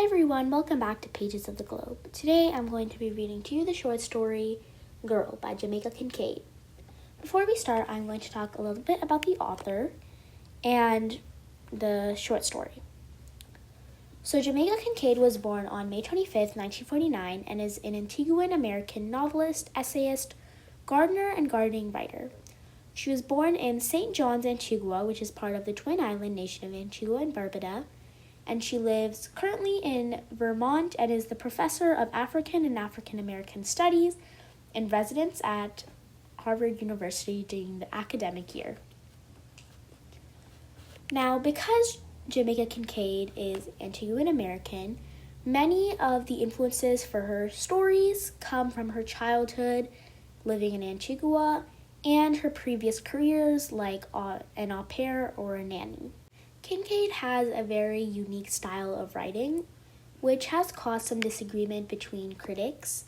Hi everyone, welcome back to Pages of the Globe. Today I'm going to be reading to you the short story Girl by Jamaica Kincaid. Before we start, I'm going to talk a little bit about the author and the short story. So Jamaica Kincaid was born on May 25th, 1949 and is an Antiguan American novelist, essayist, gardener, and gardening writer. She was born in St. John's, Antigua, which is part of the twin island nation of Antigua and Barbuda, and she lives currently in Vermont and is the professor of African and African American Studies in residence at Harvard University during the academic year. Now, because Jamaica Kincaid is Antiguan American, many of the influences for her stories come from her childhood living in Antigua and her previous careers like an au pair or a nanny. Kincaid has a very unique style of writing, which has caused some disagreement between critics,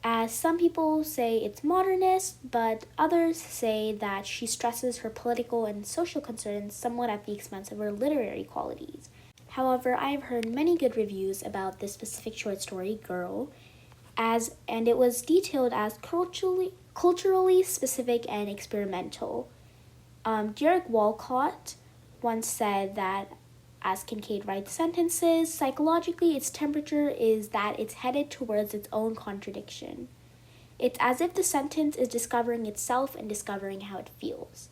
as some people say it's modernist, but others say that she stresses her political and social concerns somewhat at the expense of her literary qualities. However, I've heard many good reviews about this specific short story, Girl, and it was detailed as culturally specific and experimental. Derek Walcott once said that, as Kincaid writes sentences, psychologically its temperature is that it's headed towards its own contradiction. It's as if the sentence is discovering itself and discovering how it feels.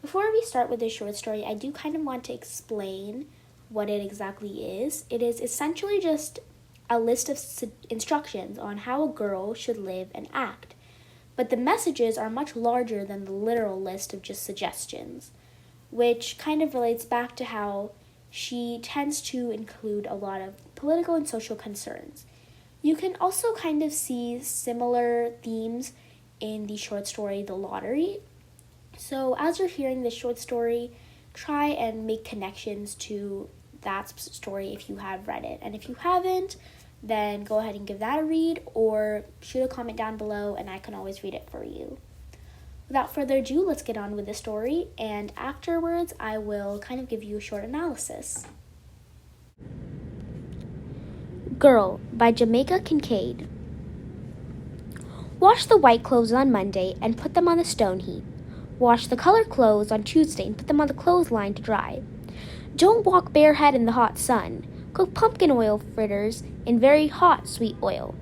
Before we start with this short story, I do kind of want to explain what it exactly is. It is essentially just a list of instructions on how a girl should live and act, but the messages are much larger than the literal list of just suggestions, which kind of relates back to how she tends to include a lot of political and social concerns. You can also kind of see similar themes in the short story, The Lottery. So as you're hearing this short story, try and make connections to that story if you have read it. And if you haven't, then go ahead and give that a read or shoot a comment down below and I can always read it for you. Without further ado, let's get on with the story, and afterwards I will kind of give you a short analysis. Girl by Jamaica Kincaid. Wash the white clothes on Monday and put them on the stone heap. Wash the colored clothes on Tuesday and put them on the clothesline to dry. Don't walk barehead in the hot sun. Cook pumpkin oil fritters in very hot sweet oil.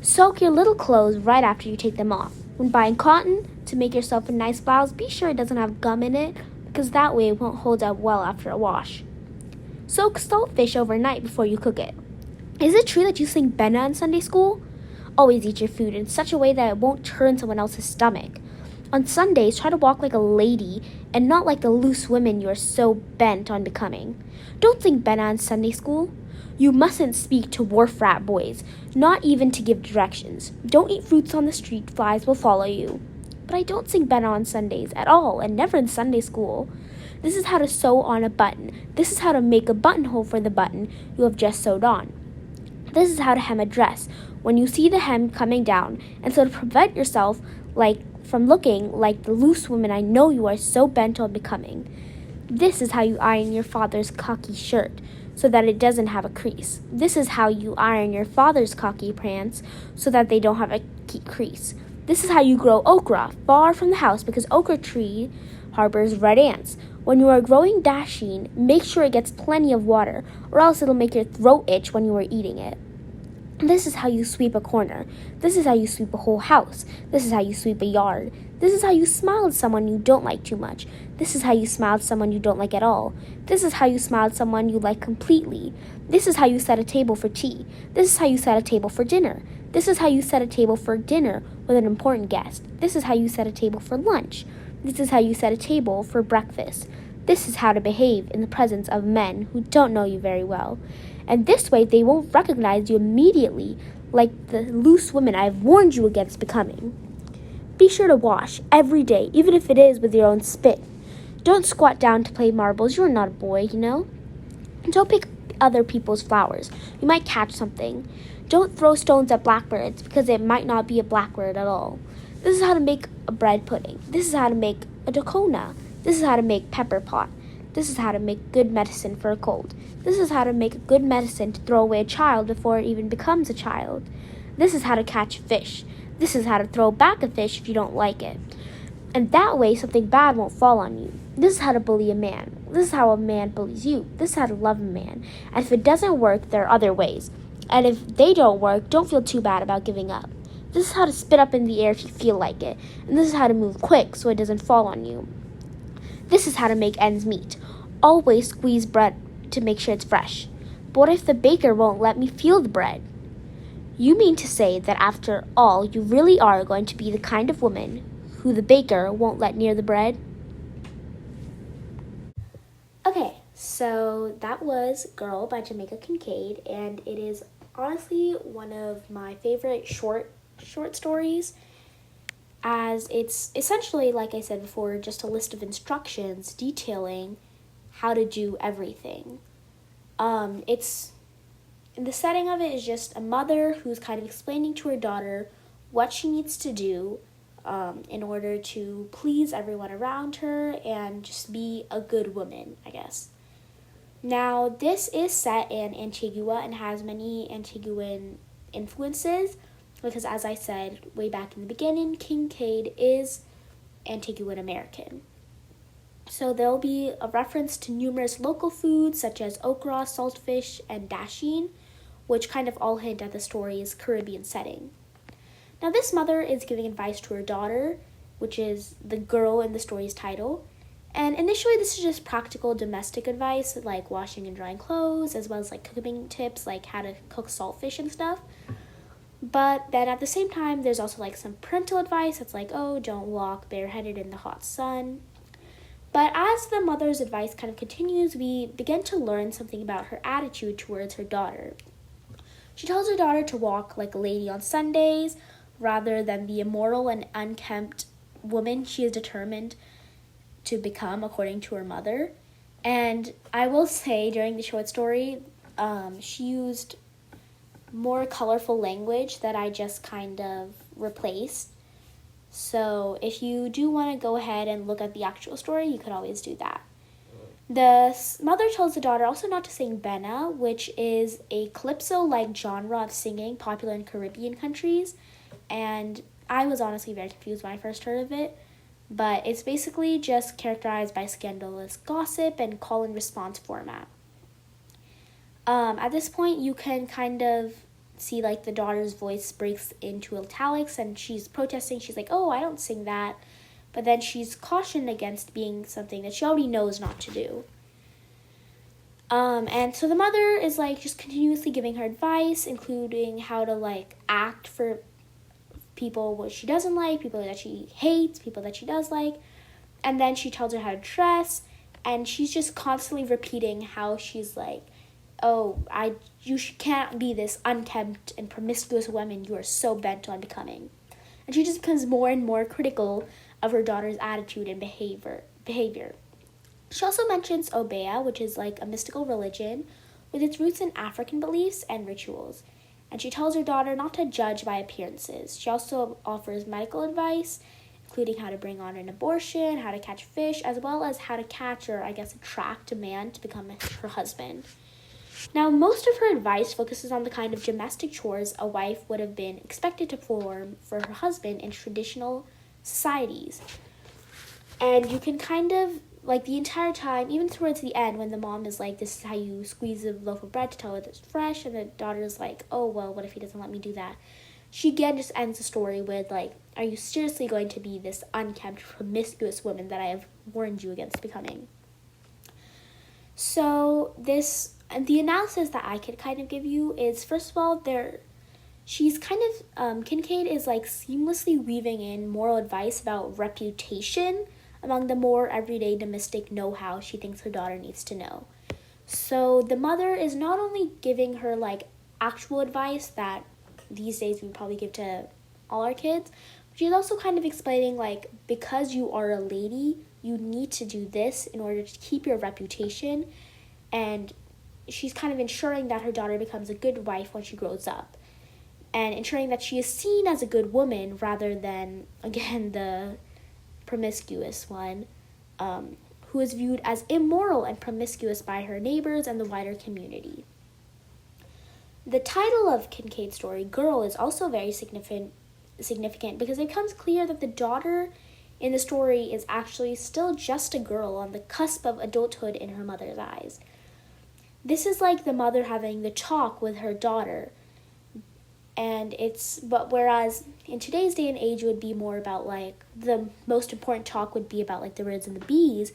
Soak your little clothes right after you take them off. When buying cotton to make yourself a nice blouse, be sure it doesn't have gum in it, because that way it won't hold up well after a wash. Soak saltfish overnight before you cook it. Is it true that you sing Benna in Sunday school? Always eat your food in such a way that it won't turn someone else's stomach. On Sundays, try to walk like a lady and not like the loose women you are so bent on becoming. Don't sing Benna in Sunday school. You mustn't speak to wharf rat boys, not even to give directions. Don't eat fruits on the street, flies will follow you. But I don't sing Benna on Sundays at all, and never in Sunday school. This is how to sew on a button. This is how to make a buttonhole for the button you have just sewed on. This is how to hem a dress when you see the hem coming down, and so to prevent yourself from looking like the loose woman I know you are so bent on becoming. This is how you iron your father's khaki shirt, so that it doesn't have a crease. This is how you iron your father's khaki pants, so that they don't have a crease. This is how you grow okra far from the house, because okra tree harbors red ants. When you are growing dasheen, make sure it gets plenty of water, or else it'll make your throat itch when you are eating it. This is how you sweep a corner. This is how you sweep a whole house. This is how you sweep a yard. This is how you smile at someone you don't like too much. This is how you smile at someone you don't like at all. This is how you smile at someone you like completely. This is how you set a table for tea. This is how you set a table for dinner. This is how you set a table for dinner with an important guest. This is how you set a table for lunch. This is how you set a table for breakfast. This is how to behave in the presence of men who don't know you very well. And this way they won't recognize you immediately like the loose women I've warned you against becoming. Be sure to wash every day, even if it is with your own spit. Don't squat down to play marbles. You're not a boy, you know. Don't pick other people's flowers. You might catch something. Don't throw stones at blackbirds, because it might not be a blackbird at all. This is how to make a bread pudding. This is how to make a dakona. This is how to make pepper pot. This is how to make good medicine for a cold. This is how to make good medicine to throw away a child before it even becomes a child. This is how to catch a fish. This is how to throw back a fish if you don't like it. And that way something bad won't fall on you. This is how to bully a man. This is how a man bullies you. This is how to love a man. And if it doesn't work, there are other ways. And if they don't work, don't feel too bad about giving up. This is how to spit up in the air if you feel like it. And this is how to move quick so it doesn't fall on you. This is how to make ends meet. Always squeeze bread to make sure it's fresh. But what if the baker won't let me feel the bread? You mean to say that after all, you really are going to be the kind of woman who the baker won't let near the bread? Okay, so that was Girl by Jamaica Kincaid, and it is honestly one of my favorite short stories, as it's essentially, like I said before, just a list of instructions detailing how to do everything. The setting of it is just a mother who's kind of explaining to her daughter what she needs to do in order to please everyone around her and just be a good woman, I guess. Now, this is set in Antigua and has many Antiguan influences because, as I said way back in the beginning, Kincaid is Antiguan American. So there'll be a reference to numerous local foods such as okra, saltfish, and dasheen, which kind of all hint at the story's Caribbean setting. Now, this mother is giving advice to her daughter, which is the girl in the story's title. And initially, this is just practical domestic advice, like washing and drying clothes, as well as like cooking tips, like how to cook saltfish and stuff. But then at the same time, there's also like some parental advice that's like, oh, don't walk bareheaded in the hot sun. But as the mother's advice kind of continues, we begin to learn something about her attitude towards her daughter. She tells her daughter to walk like a lady on Sundays, rather than the immoral and unkempt woman she is determined to become, according to her mother. And I will say, during the short story, she used more colorful language that I just kind of replaced. So if you do want to go ahead and look at the actual story, you could always do that. The mother tells the daughter also not to sing bena, which is a calypso-like genre of singing popular in Caribbean countries. And I was honestly very confused when I first heard of it. But it's basically just characterized by scandalous gossip and call and response format. At this point, you can kind of see like the daughter's voice breaks into italics and she's protesting. She's like, oh, I don't sing that. But then she's cautioned against being something that she already knows not to do. And so the mother is like just continuously giving her advice, including how to like act for people what she doesn't like, people that she hates, people that she does like. And then she tells her how to dress, and she's just constantly repeating how she's like, oh, you can't be this unkempt and promiscuous woman you are so bent on becoming. And she just becomes more and more critical of her daughter's attitude and behavior. She also mentions Obeah, which is like a mystical religion with its roots in African beliefs and rituals. And she tells her daughter not to judge by appearances. She also offers medical advice, including how to bring on an abortion, how to catch fish, as well as how to catch or, I guess, attract a man to become her husband. Now, most of her advice focuses on the kind of domestic chores a wife would have been expected to perform for her husband in traditional societies. And you can kind of, like the entire time, even towards the end when the mom is like, this is how you squeeze a loaf of bread to tell it it's fresh, and the daughter's like, oh, well, what if he doesn't let me do that? She again just ends the story with like, are you seriously going to be this unkempt, promiscuous woman that I have warned you against becoming? So the analysis that I could kind of give you is, first of all, she's kind of, Kincaid is like seamlessly weaving in moral advice about reputation among the more everyday domestic know-how she thinks her daughter needs to know. So the mother is not only giving her like actual advice that these days we probably give to all our kids, but she's also kind of explaining like, because you are a lady, you need to do this in order to keep your reputation. And she's kind of ensuring that her daughter becomes a good wife when she grows up, and ensuring that she is seen as a good woman rather than, again, the promiscuous one who is viewed as immoral and promiscuous by her neighbors and the wider community. The title of Kincaid's story, Girl, is also very significant because it becomes clear that the daughter in the story is actually still just a girl on the cusp of adulthood in her mother's eyes. This is like the mother having the talk with her daughter. But whereas in today's day and age it would be more about like the most important talk would be about like the birds and the bees.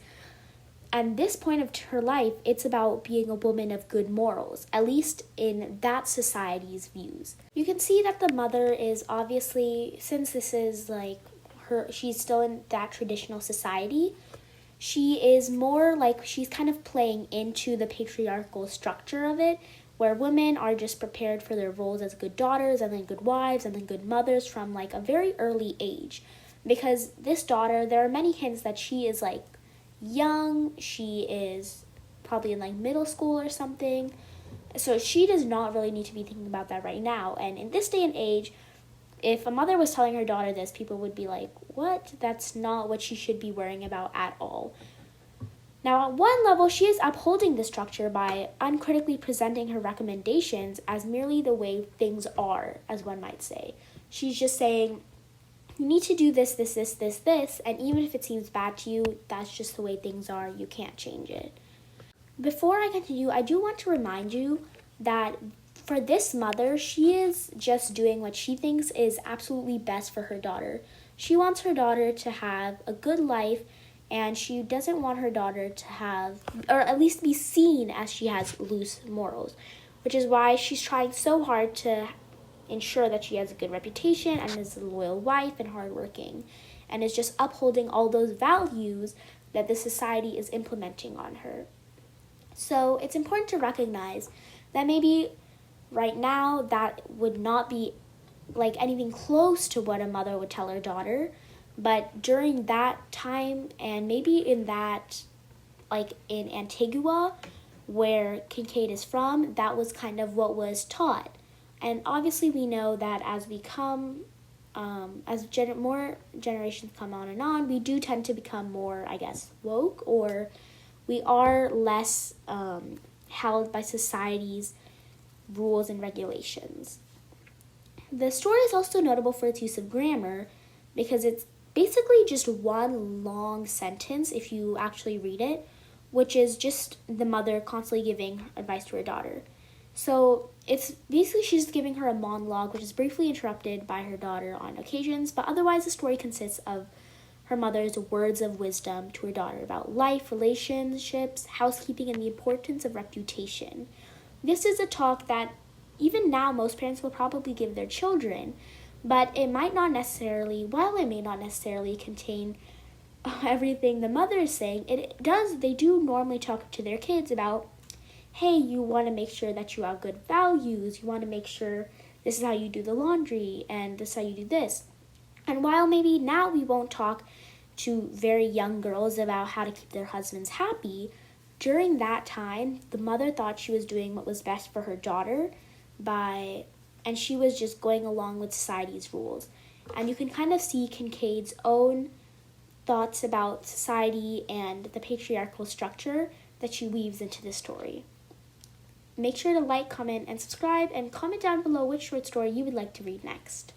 And this point of her life, it's about being a woman of good morals, at least in that society's views. You can see that the mother is obviously, since this is like she's still in that traditional society, she is more like she's kind of playing into the patriarchal structure of it, where women are just prepared for their roles as good daughters and then good wives and then good mothers from like a very early age. Because this daughter, there are many hints that she is like young, she is probably in like middle school or something. So she does not really need to be thinking about that right now. And in this day and age, if a mother was telling her daughter this, people would be like, what? That's not what she should be worrying about at all. Now, at one level, she is upholding the structure by uncritically presenting her recommendations as merely the way things are, as one might say. She's just saying, you need to do this, and even if it seems bad to you, that's just the way things are. You can't change it. Before I continue, I do want to remind you that for this mother, she is just doing what she thinks is absolutely best for her daughter. She wants her daughter to have a good life, and she doesn't want her daughter to have, or at least be seen as she has loose morals, which is why she's trying so hard to ensure that she has a good reputation and is a loyal wife and hardworking, and is just upholding all those values that the society is implementing on her. So it's important to recognize that maybe right now that would not be like anything close to what a mother would tell her daughter, but during that time, and maybe in that, like in Antigua, where Kincaid is from, that was kind of what was taught. And obviously we know that as we come, more generations come on, we do tend to become more, I guess, woke, or we are less held by society's rules and regulations. The story is also notable for its use of grammar because it's basically just one long sentence if you actually read it, which is just the mother constantly giving advice to her daughter. So it's basically she's giving her a monologue, which is briefly interrupted by her daughter on occasions, but otherwise the story consists of her mother's words of wisdom to her daughter about life, relationships, housekeeping, and the importance of reputation. This is a talk that even now most parents will probably give their children, but it might not necessarily, while it may not necessarily contain everything the mother is saying, they do normally talk to their kids about, hey, you want to make sure that you have good values, you want to make sure this is how you do the laundry, and this is how you do this. And while maybe now we won't talk to very young girls about how to keep their husbands happy, during that time, the mother thought she was doing what was best for her daughter and she was just going along with society's rules. And you can kind of see Kincaid's own thoughts about society and the patriarchal structure that she weaves into this story. Make sure to like, comment, and subscribe, and comment down below which short story you would like to read next.